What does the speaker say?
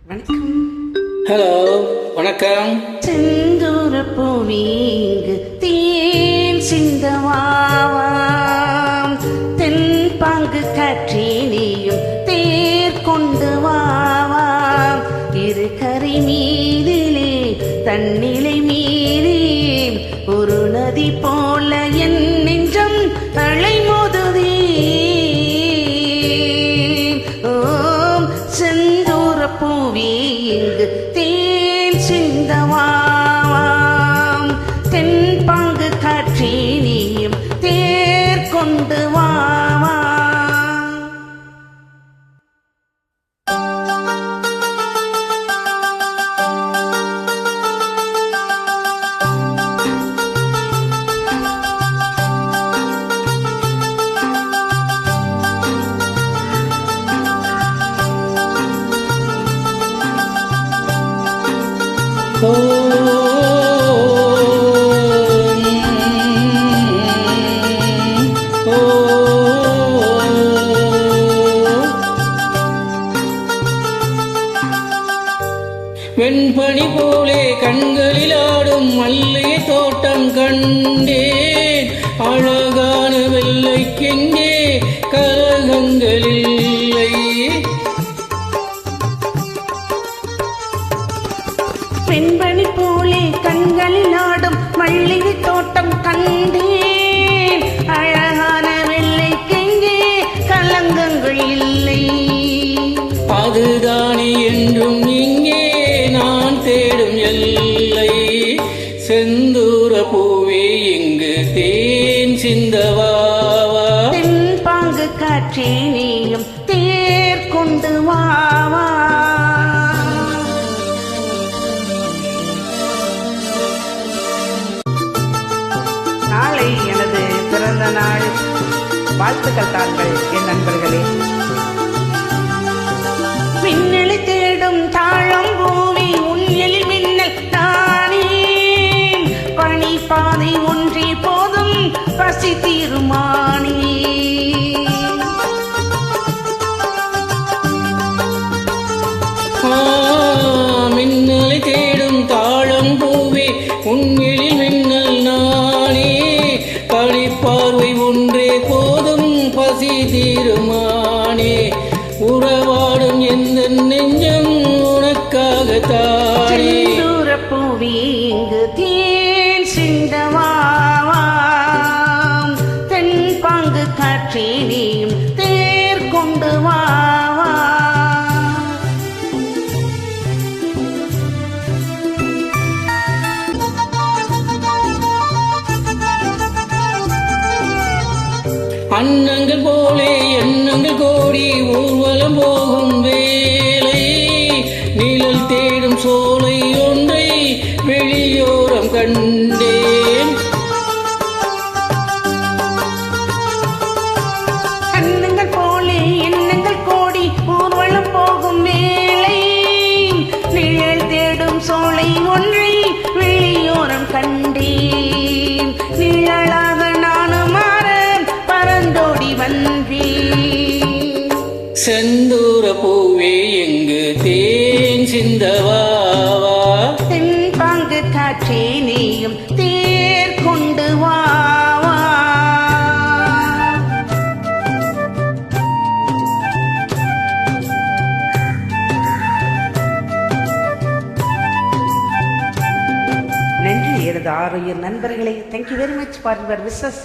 வணக்கம். ஹலோ, வணக்கம். செந்தூர பூவிங்கு தேன் சிந்தவாவாம், தென் பாங்கு காற்றினியும் தேர் கொண்டு வாவாம். இரு கரை மீதிலே தன்னிலை மீறி ஒரு நதி போல என் நெஞ்சம் அலைமோதுதே. ஓம் செந்தூர பூவி இங்கு தேன் சிந்தவாம், தென் பாங்கு காற்றினியும் தேர் கொண்டு வாவா. வெண்பனி போலே கண்களில் ஆடும் மல்லிகை தோட்டம் கண்டேன். அழகான வெள்ளைக்கெங்கே கலகங்களில்லை. பெண்பணி போலே கண்களில் ஆடும் மல்லிகை தோட்டம் கண்டேன். அழகான வெள்ளைக்கெங்கே கலங்கங்கள் இல்லை. அதுதானே என்றும் இங்கே நான் தேடும் எல்லை. செந்தூர பூவே இங்கு தேன் சிந்தவாவா, தென் பாங்கு காற்றினியும் தேர் கொண்டு வாவா. நாளை எனது பிறந்த நாள். வாழ்த்துக்கள் தாங்கள் என் நண்பர்களே. மின்னலை தேடும் தாழம் பூவி உன்னில் மின்னல் தானே. பனி பாதை ஒன்றே போதும் பசி தீருமானே. மின்னலை தேடும் தாழம் பூவே உன்னில் மின்னல் நானே. பனிப்பார்வை ஒன்றே போதும் பசி தீருமானே. உறவாடும் எந்த நெஞ்சம் உனக்காக தானே. செந்தூர பூவி இங்கு தேன் சிந்தவாவாம், தென் பாங்கு காற்றினியும் தேர் கொண்டு வாவா. அன்னங்கள் போலே எண்ணங்கள் கோடி ஊர்வலம் போகும் வேலை. நிழல் தேடும் சோலை ஒன்றை வெளியோரம் கண்டேன். அன்னங்கள் போலே எண்ணங்கள் கோடி ஊர்வலம் போகும் வேலை. நிழல் தேடும் சோலை ஒன்றை வெளியோரம் கண்டேன். நிழலாக நானும் மாற பறந்தோடி வந்தேன். செந்தூர பூவே எங்கு தேன் சிந்தவாவா, தென் பாங்கு காற்றினியும் தேர் கொண்டு வாவா. நன்றி எனது ஆரோக்கிய நண்பர்களே. Thank you very much for your wishes.